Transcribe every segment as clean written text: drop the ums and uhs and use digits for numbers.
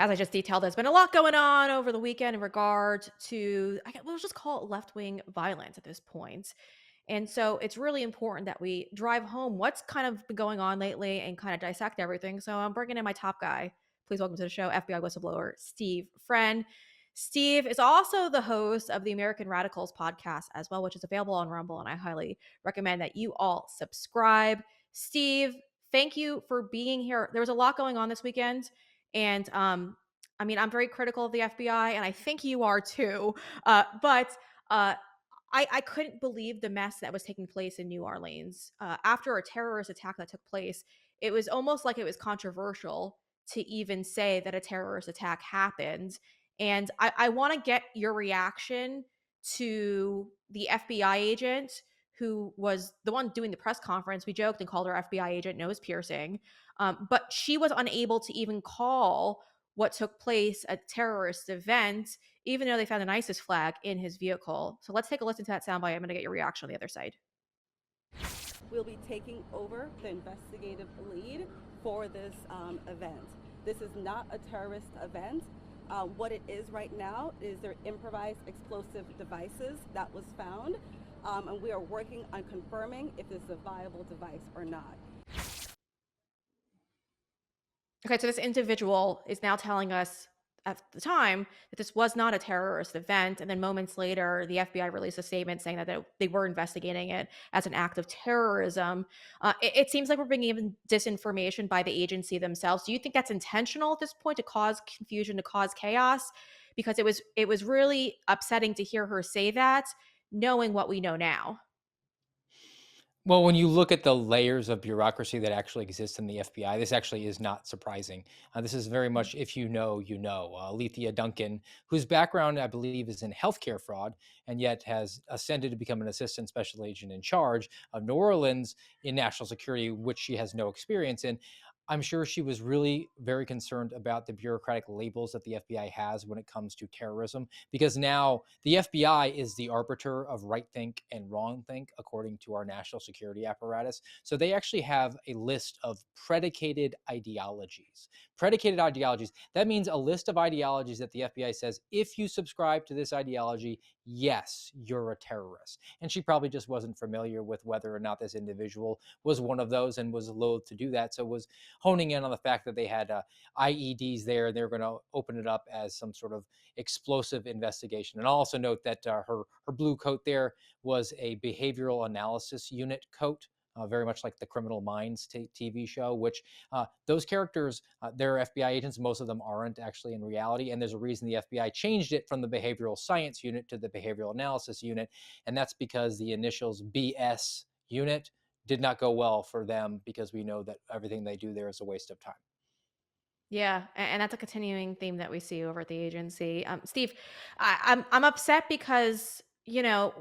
As I just detailed, there's been a lot going on over the weekend in regard to, we'll just call it left wing violence at this point. And so it's really important that we drive home what's kind of been going on lately and kind of dissect everything. So I'm bringing in my top guy. Please welcome to the show, FBI whistleblower Steve Friend. Steve is also the host of the American Radicals podcast as well, which is available on Rumble, and I highly recommend that you all subscribe. Steve, thank you for being here. There was a lot going on this weekend, and I'm very critical of the FBI, and I think you are too. But I couldn't believe the mess that was taking place in New Orleans after a terrorist attack that took place. It was almost like it was controversial to even say that a terrorist attack happened. And I want to get your reaction to the FBI agent who was the one doing the press conference. We joked and called her FBI agent nose piercing, but she was unable to even call what took place a terrorist event, even though they found an ISIS flag in his vehicle. So let's take a listen to that soundbite. I'm going to get your reaction on the other side. Will be taking over the investigative lead for this event. This is not a terrorist event. What it is right now is their improvised explosive devices that was found, and we are working on confirming if this is a viable device or not. Okay, so this individual is now telling us at the time that this was not a terrorist event. And then moments later, the FBI released a statement saying that they were investigating it as an act of terrorism. It seems like we're being given disinformation by the agency themselves. Do you think that's intentional at this point to cause confusion, to cause chaos? Because it was really upsetting to hear her say that, knowing what we know now. Well, when you look at the layers of bureaucracy that actually exist in the FBI, this actually is not surprising. This is very much if you know, you know. Alethea Duncan, whose background I believe is in healthcare fraud, and yet has ascended to become an assistant special agent in charge of New Orleans in national security, which she has no experience in. I'm sure she was really very concerned about the bureaucratic labels that the FBI has when it comes to terrorism, because now the FBI is the arbiter of right think and wrong think, according to our national security apparatus. So they actually have a list of predicated ideologies. Predicated ideologies, that means a list of ideologies that the FBI says, if you subscribe to this ideology, yes, you're a terrorist. And she probably just wasn't familiar with whether or not this individual was one of those and was loath to do that. So was honing in on the fact that they had IEDs there. They're going to open it up as some sort of explosive investigation. And I'll also note that her blue coat there was a behavioral analysis unit coat. Very much like the Criminal Minds TV show, which those characters, they're FBI agents. Most of them aren't actually in reality. And there's a reason the FBI changed it from the behavioral science unit to the behavioral analysis unit. And that's because the initials BS unit did not go well for them, because we know that everything they do there is a waste of time. Yeah, and that's a continuing theme that we see over at the agency. Steve, I'm upset because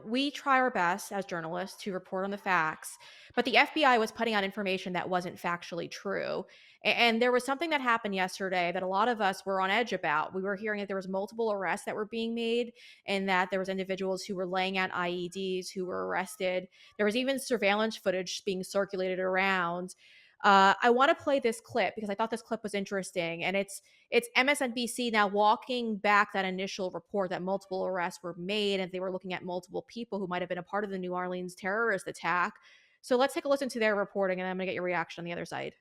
we try our best as journalists to report on the facts, but the FBI was putting out information that wasn't factually true. And there was something that happened yesterday that a lot of us were on edge about. We were hearing that there was multiple arrests that were being made, and that there was individuals who were laying out IEDs who were arrested. There was even surveillance footage being circulated around. I want to play this clip because I thought this clip was interesting, and it's MSNBC now walking back that initial report that multiple arrests were made and they were looking at multiple people who might have been a part of the New Orleans terrorist attack. So let's take a listen to their reporting, and I'm going to get your reaction on the other side.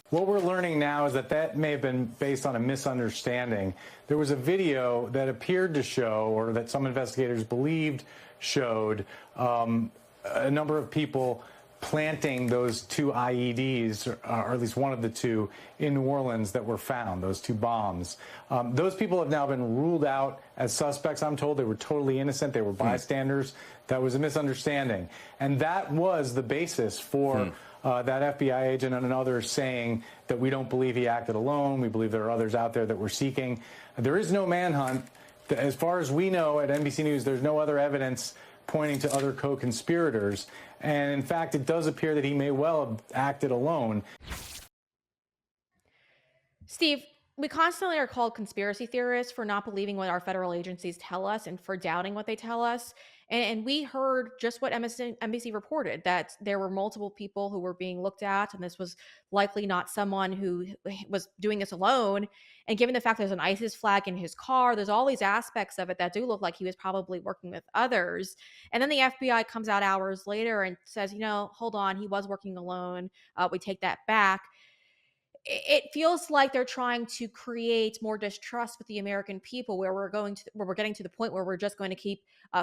What we're learning now is that may have been based on a misunderstanding. There was a video that appeared to show, or that some investigators believed showed, a number of people planting those two IEDs, or at least one of the two, in New Orleans that were found, those two bombs. Those people have now been ruled out as suspects. I'm told they were totally innocent. They were bystanders. That was a misunderstanding. And that was the basis for that FBI agent and others saying that we don't believe he acted alone. We believe there are others out there that we're seeking. There is no manhunt. As far as we know at NBC News, there's no other evidence pointing to other co-conspirators. And in fact, it does appear that he may well have acted alone. Steve, we constantly are called conspiracy theorists for not believing what our federal agencies tell us and for doubting what they tell us. And we heard just what NBC reported, that there were multiple people who were being looked at, and this was likely not someone who was doing this alone. And given the fact there's an ISIS flag in his car, there's all these aspects of it that do look like he was probably working with others. And then the FBI comes out hours later and says, hold on, he was working alone. We take that back. It feels like they're trying to create more distrust with the American people, where we're getting to the point where we're just going to keep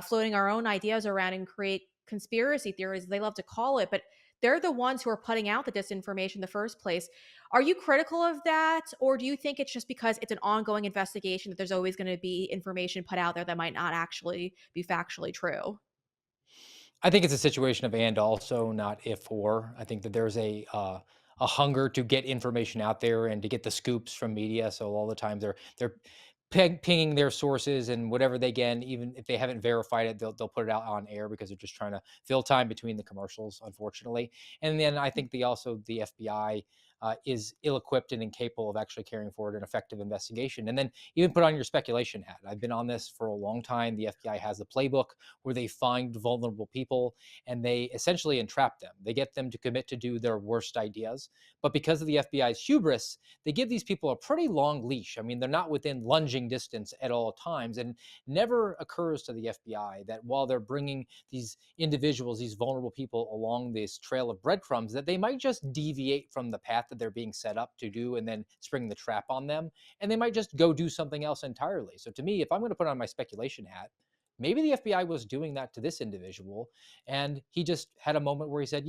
floating our own ideas around and create conspiracy theories, as they love to call it. But they're the ones who are putting out the disinformation in the first place. Are you critical of that, or do you think it's just because it's an ongoing investigation that there's always going to be information put out there that might not actually be factually true? I think it's a situation of and also, not if or. I think that there's a hunger to get information out there and to get the scoops from media. So all the time they're pinging their sources, and whatever they get, even if they haven't verified it, they'll put it out on air because they're just trying to fill time between the commercials, unfortunately. And then I think the FBI. Is ill-equipped and incapable of actually carrying forward an effective investigation. And then even put on your speculation hat. I've been on this for a long time. The FBI has the playbook where they find vulnerable people and they essentially entrap them. They get them to commit to do their worst ideas. But because of the FBI's hubris, they give these people a pretty long leash. I mean, they're not within lunging distance at all times. And never occurs to the FBI that while they're bringing these individuals, these vulnerable people along this trail of breadcrumbs, that they might just deviate from the path that they're being set up to do and then spring the trap on them. And they might just go do something else entirely. So to me, if I'm going to put on my speculation hat, maybe the FBI was doing that to this individual. And he just had a moment where he said,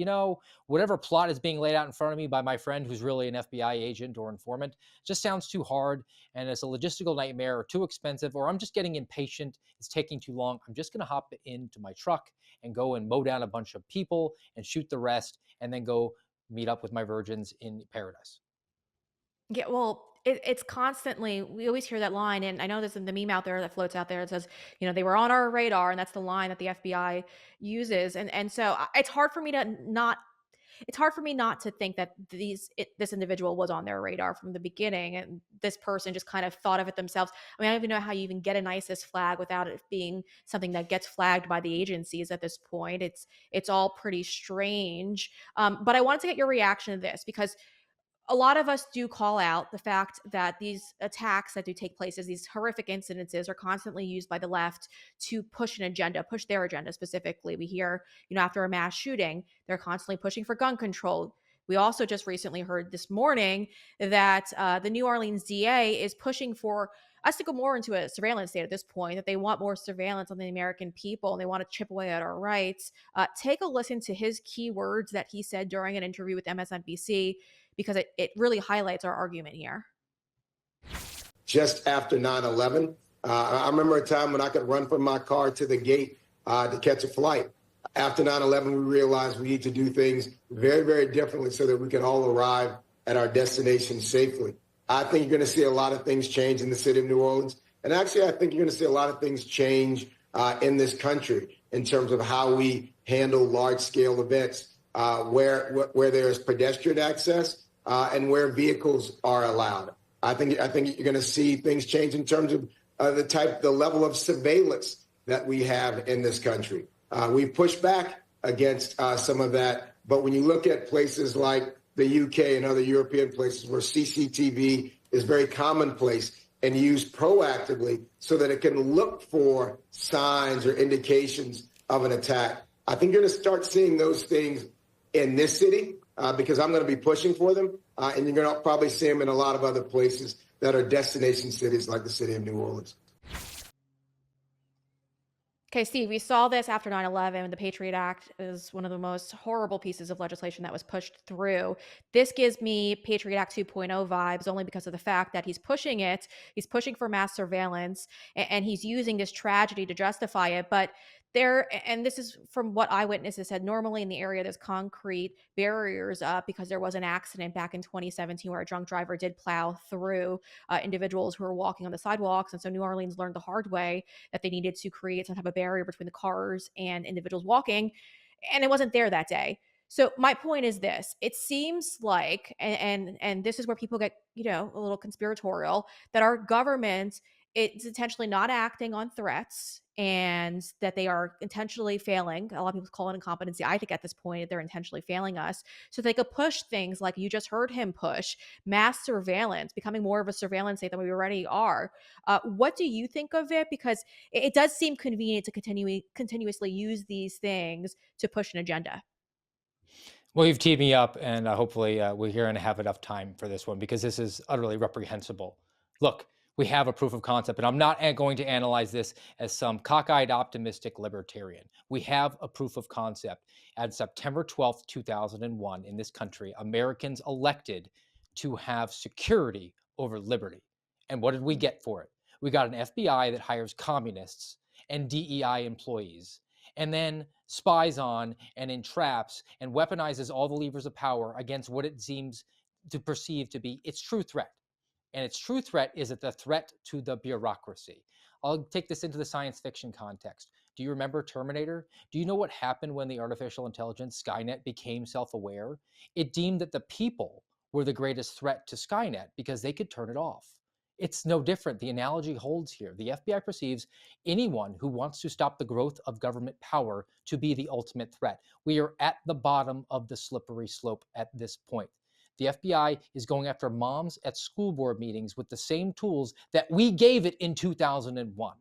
whatever plot is being laid out in front of me by my friend who's really an FBI agent or informant just sounds too hard. And it's a logistical nightmare or too expensive, or I'm just getting impatient. It's taking too long. I'm just going to hop into my truck and go and mow down a bunch of people and shoot the rest and then go meet up with my virgins in paradise. Yeah, well, it's constantly, we always hear that line, and I know there's the meme out there that floats out there that says, they were on our radar, and that's the line that the FBI uses, and so it's hard for me to not. It's hard for me not to think that this individual was on their radar from the beginning, and this person just kind of thought of it themselves. I mean, I don't even know how you even get an ISIS flag without it being something that gets flagged by the agencies at this point. It's all pretty strange. But I wanted to get your reaction to this because a lot of us do call out the fact that these attacks that do take place, as these horrific incidences, are constantly used by the left to push an agenda, push their agenda specifically. We hear, after a mass shooting, they're constantly pushing for gun control. We also just recently heard this morning that the New Orleans DA is pushing for us to go more into a surveillance state at this point, that they want more surveillance on the American people and they want to chip away at our rights. Take a listen to his key words that he said during an interview with MSNBC, because it really highlights our argument here. Just after 9/11, I remember a time when I could run from my car to the gate to catch a flight. After 9/11, we realized we need to do things very, very differently so that we can all arrive at our destination safely. I think you're going to see a lot of things change in the city of New Orleans. And actually, I think you're going to see a lot of things change in this country in terms of how we handle large-scale events where there's pedestrian access and where vehicles are allowed. I think you're going to see things change in terms of the level of surveillance that we have in this country. We've pushed back against some of that, but when you look at places like the UK and other European places where CCTV is very commonplace and used proactively so that it can look for signs or indications of an attack, I think you're going to start seeing those things in this city because I'm going to be pushing for them. And you're going to probably see them in a lot of other places that are destination cities like the city of New Orleans. Okay, Steve, we saw this after 9/11. The Patriot Act is one of the most horrible pieces of legislation that was pushed through. This gives me Patriot Act 2.0 vibes only because of the fact that he's pushing it. He's pushing for mass surveillance, and he's using this tragedy to justify it. But and this is from what eyewitnesses said, normally in the area there's concrete barriers up because there was an accident back in 2017 where a drunk driver did plow through individuals who were walking on the sidewalks. And so New Orleans learned the hard way that they needed to create some type of barrier between the cars and individuals walking. And it wasn't there that day. So my point is this: it seems like, and this is where people get, a little conspiratorial, that our government is intentionally not acting on threats and that they are intentionally failing. A lot of people call it incompetency. I think at this point they're intentionally failing us so they could push things like you just heard him push mass surveillance, becoming more of a surveillance state than we already are. What do you think of it? Because it does seem convenient to continuously use these things to push an agenda. Well, you've teed me up, and hopefully we're here and have enough time for this one because this is utterly reprehensible. Look, we have a proof of concept, and I'm not going to analyze this as some cockeyed, optimistic libertarian. We have a proof of concept. On September 12th, 2001, in this country, Americans elected to have security over liberty. And what did we get for it? We got an FBI that hires communists and DEI employees and then spies on and entraps and weaponizes all the levers of power against what it seems to perceive to be its true threat. And its true threat is the threat to the bureaucracy. I'll take this into the science fiction context. Do you remember Terminator? Do you know what happened when the artificial intelligence Skynet became self aware? It deemed that the people were the greatest threat to Skynet because they could turn it off. It's no different. The analogy holds here. The FBI perceives anyone who wants to stop the growth of government power to be the ultimate threat. We are at the bottom of the slippery slope at this point. The FBI is going after moms at school board meetings with the same tools that we gave it in 2001.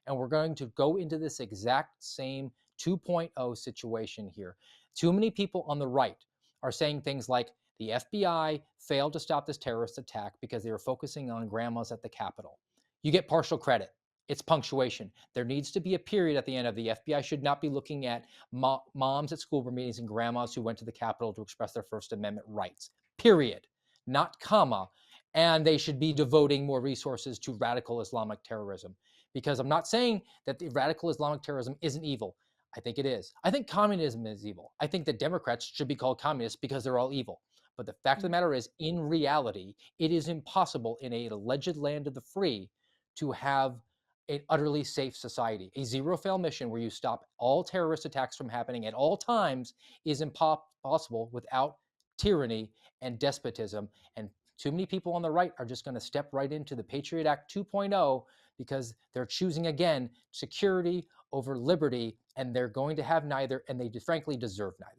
And we're going to go into this exact same 2.0 situation here. Too many people on the right are saying things like the FBI failed to stop this terrorist attack because they were focusing on grandmas at the Capitol. You get partial credit. It's punctuation. There needs to be a period at the end of the FBI should not be looking at moms at school board meetings and grandmas who went to the Capitol to express their First Amendment rights. Period. Not comma. And they should be devoting more resources to radical Islamic terrorism. Because I'm not saying that the radical Islamic terrorism isn't evil. I think it is. I think communism is evil. I think that Democrats should be called communists because they're all evil. But the fact of the Mm. matter is, in reality, it is impossible in a alleged land of the free to have an utterly safe society. A zero fail mission where you stop all terrorist attacks from happening at all times is impossible without tyranny and despotism. And too many people on the right are just going to step right into the Patriot Act 2.0 because they're choosing again security over liberty, and they're going to have neither, and they frankly deserve neither.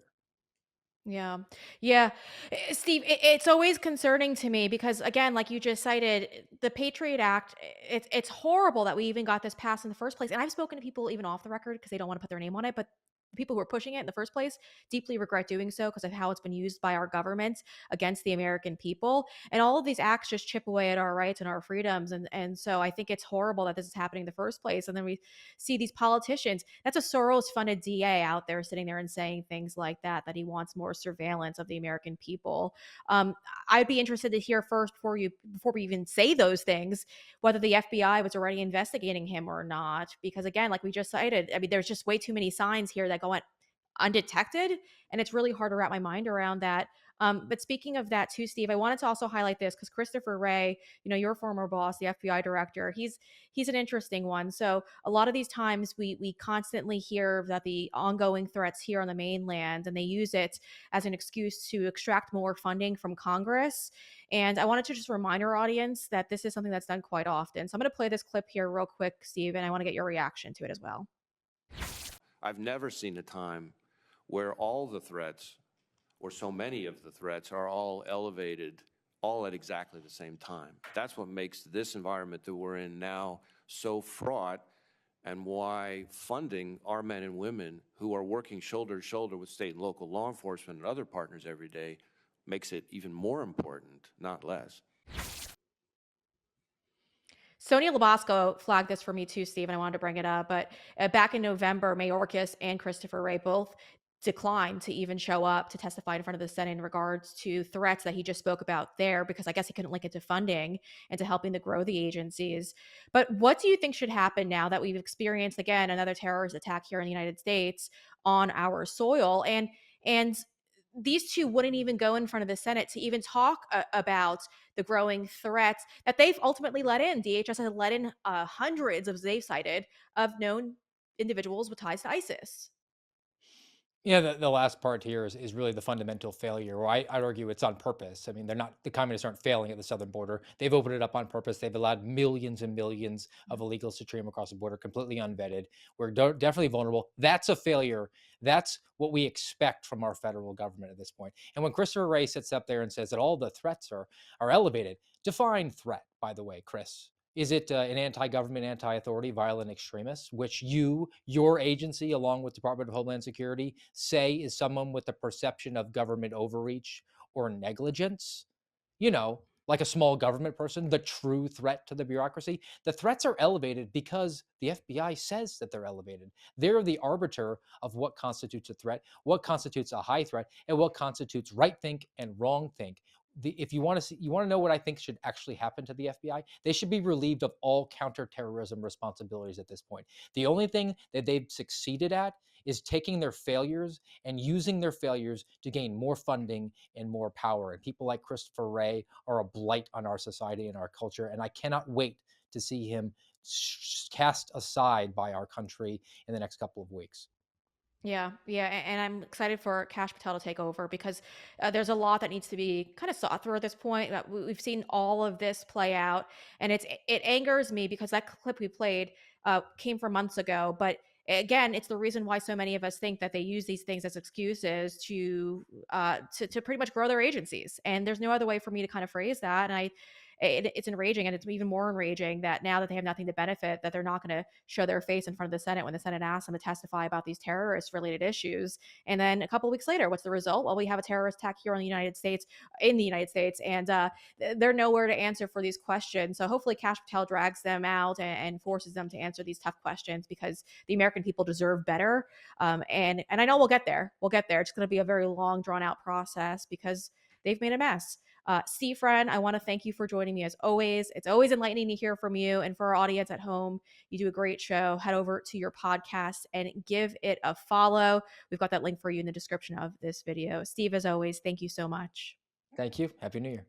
Yeah. Yeah. Steve, it's always concerning to me because, again, like you just cited, the Patriot Act, it's horrible that we even got this passed in the first place. And I've spoken to people even off the record because they don't want to put their name on it, but the people who are pushing it in the first place deeply regret doing so because of how it's been used by our government against the American people. And all of these acts just chip away at our rights and our freedoms. And so I think it's horrible that this is happening in the first place. And then we see these politicians. That's a Soros funded DA out there sitting there and saying things like that he wants more surveillance of the American people. Um, I'd be interested to hear first before we even say those things, whether the FBI was already investigating him or not. Because again, like we just cited, I mean, there's just way too many signs here that go undetected, and it's really hard to wrap my mind around that. But speaking of that too, Steve, I wanted to also highlight this because Christopher Wray, your former boss, the FBI director, he's an interesting one. So a lot of these times we constantly hear that the ongoing threats here on the mainland, and they use it as an excuse to extract more funding from Congress. And I wanted to just remind our audience that this is something that's done quite often. So I'm going to play this clip here real quick, Steve, and I want to get your reaction to it as well. I've never seen a time where all the threats, or so many of the threats, are all elevated all at exactly the same time. That's what makes this environment that we're in now so fraught, and why funding our men and women who are working shoulder to shoulder with state and local law enforcement and other partners every day makes it even more important, not less. Sonia Labasco flagged this for me too, Steve, and I wanted to bring it up. But back in November, Mayorkas and Christopher Wray both declined to even show up to testify in front of the Senate in regards to threats that he just spoke about there, because I guess he couldn't link it to funding and to helping to grow the agencies. But what do you think should happen now that we've experienced again another terrorist attack here in the United States on our soil? And these two wouldn't even go in front of the Senate to even talk about the growing threats that they've ultimately let in. DHS has let in hundreds, as they've cited, of known individuals with ties to ISIS. Yeah, the last part here is really the fundamental failure. Or I'd argue it's on purpose. I mean, they're not, the communists aren't failing at the southern border. They've opened it up on purpose. They've allowed millions and millions of illegals to stream across the border, completely unvetted. We're definitely vulnerable. That's a failure. That's what we expect from our federal government at this point. And when Christopher Wray sits up there and says that all the threats are elevated, define threat, by the way, Chris. Is it an anti-government, anti-authority, violent extremist, which your agency, along with Department of Homeland Security, say is someone with the perception of government overreach or negligence? Like a small government person, the true threat to the bureaucracy. The threats are elevated because the FBI says that they're elevated. They're the arbiter of what constitutes a threat, what constitutes a high threat, and what constitutes right think and wrong think. If you want to see, you want to know what I think should actually happen to the FBI, they should be relieved of all counterterrorism responsibilities at this point. The only thing that they've succeeded at is taking their failures and using their failures to gain more funding and more power. And people like Christopher Wray are a blight on our society and our culture. And I cannot wait to see him cast aside by our country in the next couple of weeks. Yeah, yeah, and I'm excited for Cash Patel to take over because there's a lot that needs to be kind of sought through at this point. We've seen all of this play out, and it angers me because that clip we played came from months ago. But again, it's the reason why so many of us think that they use these things as excuses to pretty much grow their agencies. And there's no other way for me to kind of phrase that. And it's enraging, and it's even more enraging that now that they have nothing to benefit, that they're not going to show their face in front of the Senate when the Senate asks them to testify about these terrorist related issues. And then a couple of weeks later, what's the result? Well, we have a terrorist attack here in the United States, and they're nowhere to answer for these questions. So hopefully Cash Patel drags them out and forces them to answer these tough questions because the American people deserve better. And I know we'll get there. We'll get there. It's going to be a very long, drawn out process because they've made a mess. Steve, friend, I want to thank you for joining me as always. It's always enlightening to hear from you. And for our audience at home, you do a great show. Head over to your podcast and give it a follow. We've got that link for you in the description of this video. Steve, as always, thank you so much. Thank you. Happy New Year.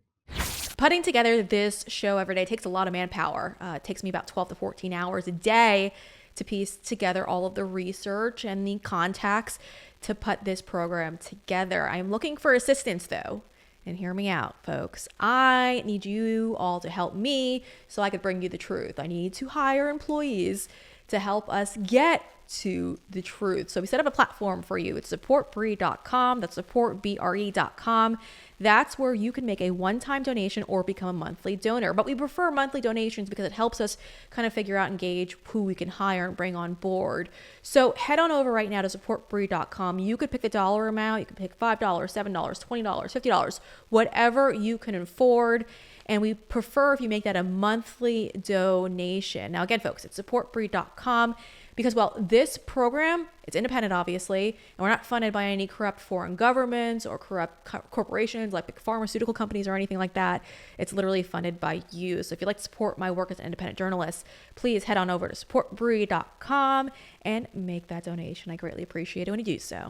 Putting together this show every day takes a lot of manpower. It takes me about 12 to 14 hours a day to piece together all of the research and the contacts to put this program together. I'm looking for assistance, though. And hear me out, folks. I need you all to help me so I could bring you the truth. I need to hire employees to help us get to the truth. So we set up a platform for you. It's supportbre.com. That's supportbre.com. That's where you can make a one-time donation or become a monthly donor. But we prefer monthly donations because it helps us kind of figure out and gauge who we can hire and bring on board. So head on over right now to supportbre.com. You could pick the dollar amount. You can pick $5, $7, $20, $50, whatever you can afford. And we prefer if you make that a monthly donation. Now, again, folks, it's supportbre.com. Because, well, this program, it's independent, obviously, and we're not funded by any corrupt foreign governments or corrupt corporations like big pharmaceutical companies or anything like that. It's literally funded by you. So if you'd like to support my work as an independent journalist, please head on over to supportbre.com and make that donation. I greatly appreciate it when you do so.